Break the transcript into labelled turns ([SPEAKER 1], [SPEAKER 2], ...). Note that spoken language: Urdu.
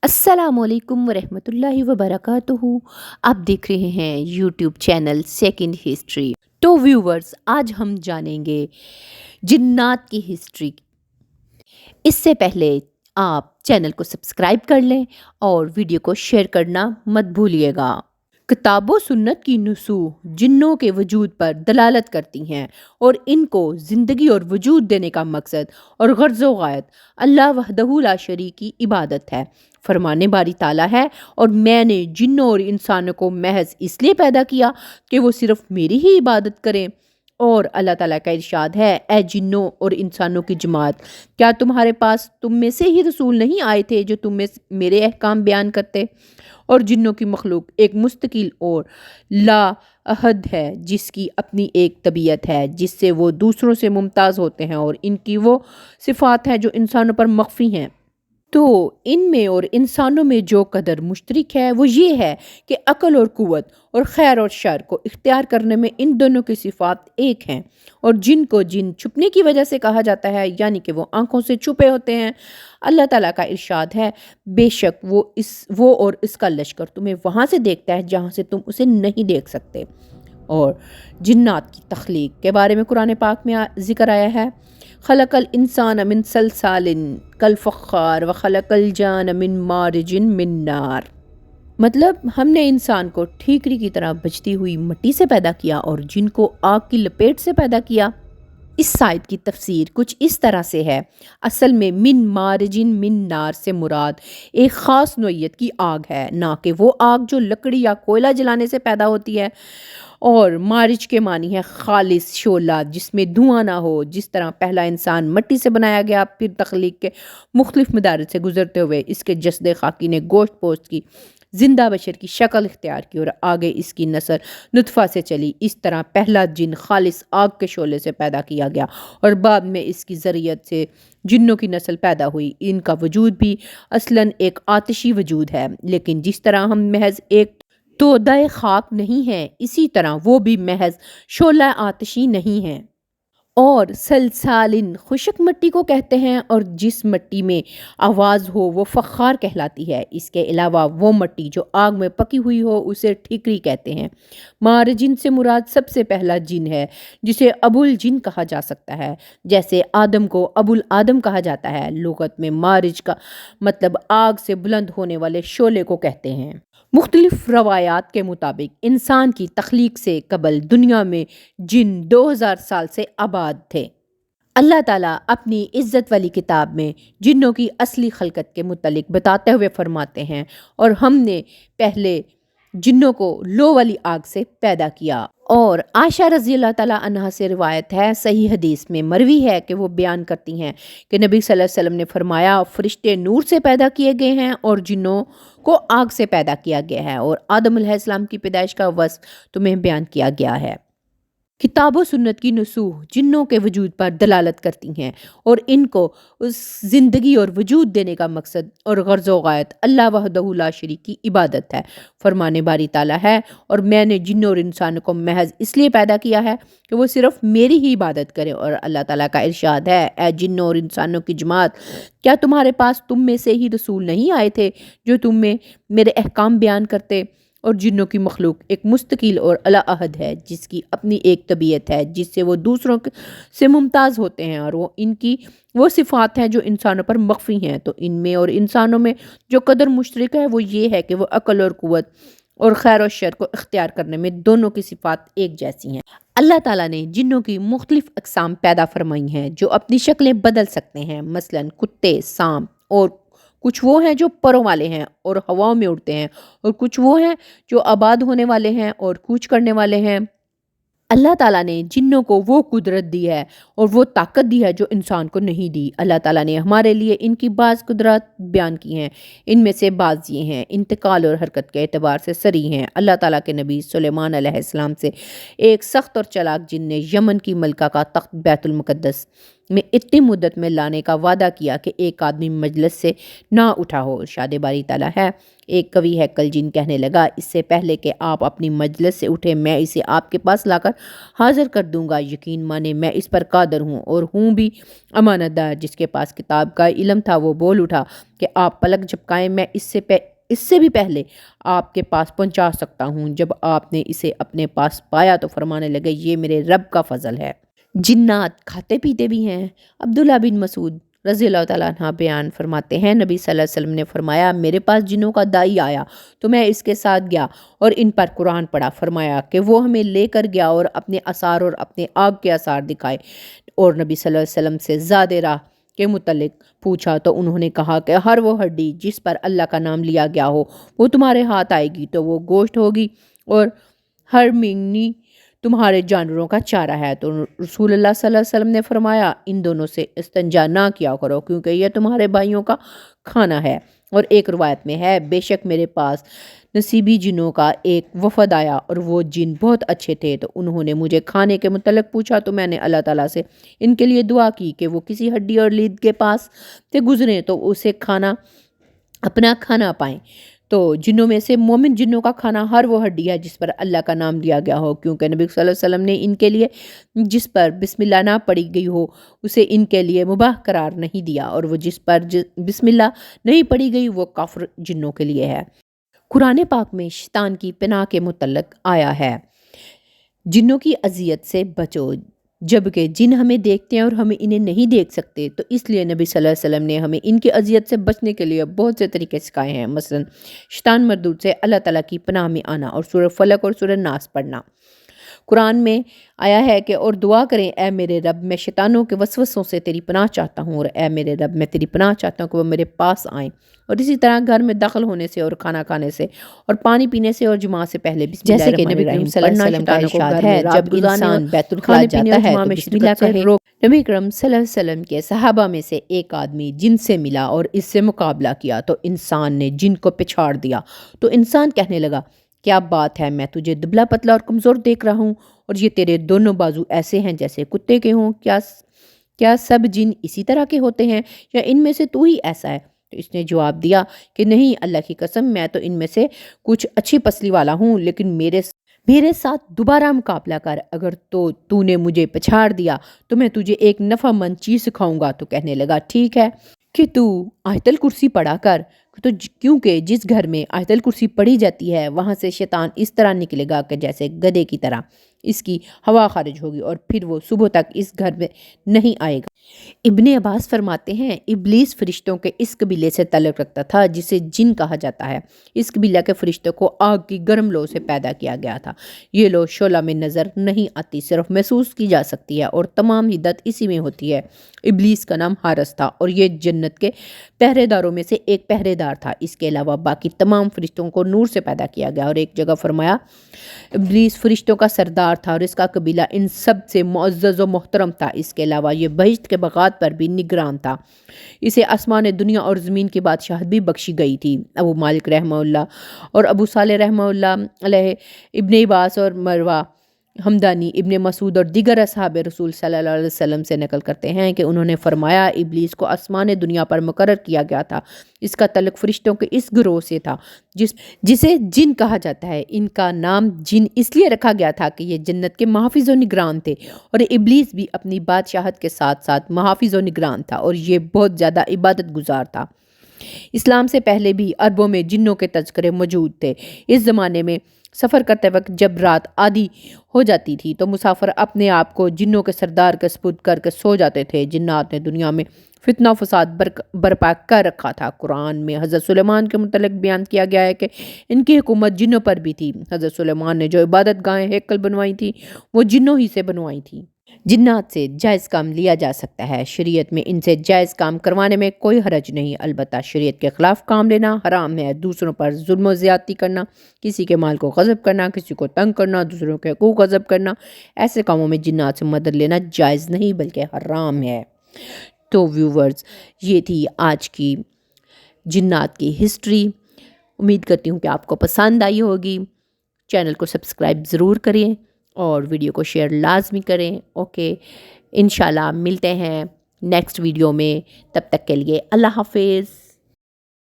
[SPEAKER 1] السلام علیکم ورحمۃ اللہ وبرکاتہ۔ آپ دیکھ رہے ہیں یوٹیوب چینل سیکنڈ ہسٹری۔ تو ویورز، آج ہم جانیں گے جنات کی ہسٹری۔ اس سے پہلے آپ چینل کو سبسکرائب کر لیں اور ویڈیو کو شیئر کرنا مت بھولیے گا۔ کتاب و سنت کی نصوص جنوں کے وجود پر دلالت کرتی ہیں اور ان کو زندگی اور وجود دینے کا مقصد اور غرض و غایت اللہ وحدہ لا شریک کی عبادت ہے۔ فرمانے باری تعالیٰ ہے، اور میں نے جنوں اور انسانوں کو محض اس لیے پیدا کیا کہ وہ صرف میری ہی عبادت کریں۔ اور اللہ تعالیٰ کا ارشاد ہے، اے جنوں اور انسانوں کی جماعت، کیا تمہارے پاس تم میں سے ہی رسول نہیں آئے تھے جو تم میں میرے احکام بیان کرتے؟ اور جنوں کی مخلوق ایک مستقل اور لا عہد ہے، جس کی اپنی ایک طبیعت ہے جس سے وہ دوسروں سے ممتاز ہوتے ہیں، اور ان کی وہ صفات ہیں جو انسانوں پر مخفی ہیں۔ تو ان میں اور انسانوں میں جو قدر مشترک ہے وہ یہ ہے کہ عقل اور قوت اور خیر اور شر کو اختیار کرنے میں ان دونوں کی صفات ایک ہیں۔ اور جن کو جن چھپنے کی وجہ سے کہا جاتا ہے، یعنی کہ وہ آنکھوں سے چھپے ہوتے ہیں۔ اللہ تعالیٰ کا ارشاد ہے، بے شک وہ اور اس کا لشکر تمہیں وہاں سے دیکھتا ہے جہاں سے تم اسے نہیں دیکھ سکتے۔ اور جنات کی تخلیق کے بارے میں قرآن پاک میں ذکر آیا ہے، خلق الانسان من صلصال کالفخار وخلق الجان من مارج من نار۔ مطلب ہم نے انسان کو ٹھیکری کی طرح بجتی ہوئی مٹی سے پیدا کیا اور جن کو آگ کی لپیٹ سے پیدا کیا۔ اس آیت کی تفسیر کچھ اس طرح سے ہے، اصل میں من مارجن من نار سے مراد ایک خاص نوعیت کی آگ ہے، نہ کہ وہ آگ جو لکڑی یا کوئلہ جلانے سے پیدا ہوتی ہے۔ اور مارج کے معنی ہے خالص شعلہ جس میں دھواں نہ ہو۔ جس طرح پہلا انسان مٹی سے بنایا گیا، پھر تخلیق کے مختلف مدارج سے گزرتے ہوئے اس کے جسد خاکی نے گوشت پوست کی زندہ بشر کی شکل اختیار کی اور آگے اس کی نسل نطفہ سے چلی، اس طرح پہلا جن خالص آگ کے شعلے سے پیدا کیا گیا اور بعد میں اس کی ذریعت سے جنوں کی نسل پیدا ہوئی۔ ان کا وجود بھی اصلاً ایک آتشی وجود ہے، لیکن جس طرح ہم محض ایک تودہ خاک نہیں ہیں، اسی طرح وہ بھی محض شعلہ آتشی نہیں ہیں۔ اور سلسالن خشک مٹی کو کہتے ہیں، اور جس مٹی میں آواز ہو وہ فخار کہلاتی ہے۔ اس کے علاوہ وہ مٹی جو آگ میں پکی ہوئی ہو اسے ٹھیکری کہتے ہیں۔ مارجن سے مراد سب سے پہلا جن ہے جسے ابو الجن کہا جا سکتا ہے، جیسے آدم کو ابو الآدم کہا جاتا ہے۔ لغت میں مارج کا مطلب آگ سے بلند ہونے والے شعلے کو کہتے ہیں۔ مختلف روایات کے مطابق انسان کی تخلیق سے قبل دنیا میں جن 2000 سال سے آباد تھے۔ اللہ تعالیٰ اپنی عزت والی کتاب میں جنوں کی اصلی خلقت کے متعلق بتاتے ہوئے فرماتے ہیں، اور ہم نے پہلے جنوں کو لو والی آگ سے پیدا کیا۔ اور عائشہ رضی اللہ تعالیٰ عنہا سے روایت ہے، صحیح حدیث میں مروی ہے کہ وہ بیان کرتی ہیں کہ نبی صلی اللہ علیہ وسلم نے فرمایا، فرشتے نور سے پیدا کیے گئے ہیں اور جنوں کو آگ سے پیدا کیا گیا ہے، اور آدم علیہ السلام کی پیدائش کا وصف تمہیں بیان کیا گیا ہے۔ کتاب و سنت کی نصوص جنوں کے وجود پر دلالت کرتی ہیں اور ان کو اس زندگی اور وجود دینے کا مقصد اور غرض و غایت اللہ وحدہ لا شریک کی عبادت ہے۔ فرمانے باری تعالیٰ ہے، اور میں نے جنوں اور انسانوں کو محض اس لیے پیدا کیا ہے کہ وہ صرف میری ہی عبادت کریں۔ اور اللہ تعالیٰ کا ارشاد ہے، اے جنوں اور انسانوں کی جماعت، کیا تمہارے پاس تم میں سے ہی رسول نہیں آئے تھے جو تم میں میرے احکام بیان کرتے؟ اور جنوں کی مخلوق ایک مستقل اور اعلیٰ عہد ہے جس کی اپنی ایک طبیعت ہے جس سے وہ دوسروں سے ممتاز ہوتے ہیں، اور وہ ان کی وہ صفات ہیں جو انسانوں پر مخفی ہیں۔ تو ان میں اور انسانوں میں جو قدر مشترک ہے وہ یہ ہے کہ وہ عقل اور قوت اور خیر و شر کو اختیار کرنے میں دونوں کی صفات ایک جیسی ہیں۔ اللہ تعالیٰ نے جنوں کی مختلف اقسام پیدا فرمائی ہیں جو اپنی شکلیں بدل سکتے ہیں، مثلاً کتے، سانپ، اور کچھ وہ ہیں جو پروں والے ہیں اور ہواؤں میں اڑتے ہیں، اور کچھ وہ ہیں جو آباد ہونے والے ہیں اور کوچ کرنے والے ہیں۔ اللہ تعالیٰ نے جنوں کو وہ قدرت دی ہے اور وہ طاقت دی ہے جو انسان کو نہیں دی۔ اللہ تعالیٰ نے ہمارے لیے ان کی بعض قدرات بیان کی ہیں، ان میں سے بعض یہ ہیں، انتقال اور حرکت کے اعتبار سے سری ہیں۔ اللہ تعالیٰ کے نبی سلیمان علیہ السلام سے ایک سخت اور چلاک جن نے یمن کی ملکہ کا تخت بیت المقدس میں اتنی مدت میں لانے کا وعدہ کیا کہ ایک آدمی مجلس سے نہ اٹھا ہو۔ ارشاد باری تعالیٰ ہے، ایک قوی ہیکل جن کہنے لگا، اس سے پہلے کہ آپ اپنی مجلس سے اٹھے میں اسے آپ کے پاس لا کر حاضر کر دوں گا۔ یقین مانے میں اس پر قادر ہوں اور ہوں بھی امانت دار۔ جس کے پاس کتاب کا علم تھا وہ بول اٹھا کہ آپ پلک جھپکائیں، میں اس سے بھی پہلے آپ کے پاس پہنچا سکتا ہوں۔ جب آپ نے اسے اپنے پاس پایا تو فرمانے لگے، یہ میرے رب کا فضل ہے۔ جنات کھاتے پیتے بھی ہیں۔ عبداللہ بن مسعود رضی اللہ تعالیٰ عنہ بیان فرماتے ہیں، نبی صلی اللہ علیہ وسلم نے فرمایا، میرے پاس جنوں کا دائی آیا تو میں اس کے ساتھ گیا اور ان پر قرآن پڑھا۔ فرمایا کہ وہ ہمیں لے کر گیا اور اپنے آثار اور اپنے آگ کے آثار دکھائے، اور نبی صلی اللہ علیہ وسلم سے زاد راہ کے متعلق پوچھا تو انہوں نے کہا کہ ہر وہ ہڈی جس پر اللہ کا نام لیا گیا ہو وہ تمہارے ہاتھ آئے گی تو وہ گوشت ہوگی، اور ہر مینگنی تمہارے جانوروں کا چارہ ہے۔ تو رسول اللہ صلی اللہ علیہ وسلم نے فرمایا، ان دونوں سے استنجا نہ کیا کرو کیونکہ یہ تمہارے بھائیوں کا کھانا ہے۔ اور ایک روایت میں ہے، بے شک میرے پاس نصیبی جنوں کا ایک وفد آیا اور وہ جن بہت اچھے تھے، تو انہوں نے مجھے کھانے کے متعلق پوچھا تو میں نے اللہ تعالیٰ سے ان کے لیے دعا کی کہ وہ کسی ہڈی اور لید کے پاس سے گزریں تو اسے اپنا کھانا پائیں۔ تو جنوں میں سے مومن جنوں کا کھانا ہر وہ ہڈی ہے جس پر اللہ کا نام لیا گیا ہو، کیونکہ نبی صلی اللہ علیہ وسلم نے ان کے لیے جس پر بسم اللہ نہ پڑھی گئی ہو اسے ان کے لیے مباح قرار نہیں دیا، اور وہ جس پر بسم اللہ نہیں پڑھی گئی وہ کافر جنوں کے لیے ہے۔ قرآن پاک میں شیطان کی پناہ کے متعلق آیا ہے، جنوں کی اذیت سے بچو، جبکہ جن ہمیں دیکھتے ہیں اور ہم انہیں نہیں دیکھ سکتے، تو اس لیے نبی صلی اللہ علیہ وسلم نے ہمیں ان کی اذیت سے بچنے کے لیے بہت سے طریقے سکھائے ہیں، مثلا شیطان مردود سے اللہ تعالیٰ کی پناہ میں آنا اور سورہ فلق اور سورہ ناس پڑھنا۔ قرآن میں آیا ہے کہ اور دعا کریں، اے میرے رب میں شیطانوں کے وسوسوں سے تیری پناہ چاہتا ہوں، اور اے میرے رب میں تیری پناہ چاہتا ہوں کہ وہ میرے پاس آئیں۔ اور اسی طرح گھر میں داخل ہونے سے اور کھانا کھانے سے اور پانی پینے سے اور جمعہ سے پہلے بسم اللہ الرحمن الرحیم، جیسے کہ نبی کریم صلی اللہ علیہ وسلم کا ارشاد ہے، جب انسان بیت الخلاء جاتا ہے تو بسم اللہ کہے۔ نبی کریم صلی اللہ علیہ وسلم کے صحابہ میں سے ایک آدمی جن سے ملا اور اس سے مقابلہ کیا تو انسان نے جن کو پچھاڑ دیا، تو انسان کہنے لگا، کیا بات ہے، میں تجھے دبلا پتلا اور کمزور دیکھ رہا ہوں اور یہ تیرے دونوں بازو ایسے ہیں جیسے کتے کے ہوں، کیا سب جن اسی طرح کے ہوتے ہیں یا ان میں سے تو ہی ایسا ہے؟ تو اس نے جواب دیا کہ نہیں، اللہ کی قسم میں تو ان میں سے کچھ اچھی پسلی والا ہوں، لیکن میرے ساتھ دوبارہ مقابلہ کر، اگر تو نے مجھے پچھاڑ دیا تو میں تجھے ایک نفع مند چیز سکھاؤں گا۔ تو کہنے لگا، ٹھیک ہے کہ تو آیت الکرسی پڑھا کر، تو کیونکہ جس گھر میں آیت الکرسی پڑھی جاتی ہے وہاں سے شیطان اس طرح نکلے گا کہ جیسے گدھے کی طرح اس کی ہوا خارج ہوگی، اور پھر وہ صبح تک اس گھر میں نہیں آئے گا۔ ابن عباس فرماتے ہیں، ابلیس فرشتوں کے اس قبیلے سے تعلق رکھتا تھا جسے جن کہا جاتا ہے۔ اس قبیلہ کے فرشتوں کو آگ کی گرم لو سے پیدا کیا گیا تھا۔ یہ لو شعلہ میں نظر نہیں آتی، صرف محسوس کی جا سکتی ہے، اور تمام حدت اسی میں ہوتی ہے۔ ابلیس کا نام حارس تھا اور یہ جنت کے پہرے داروں میں سے ایک پہرے دار تھا۔ اس کے علاوہ باقی تمام فرشتوں کو نور سے پیدا کیا گیا، اور ایک جگہ فرمایا، ابلیس فرشتوں کا سردار تھا اور اس کا قبیلہ ان سب سے معزز و محترم تھا۔ اس کے علاوہ یہ بہشت کے باغات پر بھی نگران تھا۔ اسے آسمان دنیا اور زمین کی بادشاہت بھی بخشی گئی تھی۔ ابو مالک رحمہ اللہ اور ابو صالح رحمہ اللہ علیہ، ابن عباس اور مروہ ہمدانی، ابن مسعود اور دیگر اصحاب رسول صلی اللہ علیہ وسلم سے نقل کرتے ہیں کہ انہوں نے فرمایا، ابلیس کو آسمان دنیا پر مقرر کیا گیا تھا۔ اس کا تعلق فرشتوں کے اس گروہ سے تھا جسے جن کہا جاتا ہے۔ ان کا نام جن اس لیے رکھا گیا تھا کہ یہ جنت کے محافظ و نگران تھے، اور ابلیس بھی اپنی بادشاہت کے ساتھ ساتھ محافظ و نگران تھا، اور یہ بہت زیادہ عبادت گزار تھا۔ اسلام سے پہلے بھی عربوں میں جنوں کے تذکرے موجود تھے۔ اس زمانے میں سفر کرتے وقت جب رات آدھی ہو جاتی تھی تو مسافر اپنے آپ کو جنوں کے سردار کے سپرد کر کے سو جاتے تھے۔ جنات نے دنیا میں فتنہ و فساد برپا کر رکھا تھا۔ قرآن میں حضرت سلیمان کے متعلق بیان کیا گیا ہے کہ ان کی حکومت جنوں پر بھی تھی۔ حضرت سلیمان نے جو عبادت گاہیں ہیکل بنوائی تھی وہ جنوں ہی سے بنوائی تھیں۔ جنات سے جائز کام لیا جا سکتا ہے۔ شریعت میں ان سے جائز کام کروانے میں کوئی حرج نہیں، البتہ شریعت کے خلاف کام لینا حرام ہے۔ دوسروں پر ظلم و زیادتی کرنا، کسی کے مال کو غصب کرنا، کسی کو تنگ کرنا، دوسروں کے حقوق غصب کرنا، ایسے کاموں میں جنات سے مدد لینا جائز نہیں بلکہ حرام ہے۔ تو ویورز، یہ تھی آج کی جنات کی ہسٹری۔ امید کرتی ہوں کہ آپ کو پسند آئی ہوگی۔ چینل کو سبسکرائب ضرور کریں اور ویڈیو کو شیئر لازمی کریں۔ اوکے، انشاءاللہ ملتے ہیں نیکسٹ ویڈیو میں. تب تک کے لیے اللہ حافظ.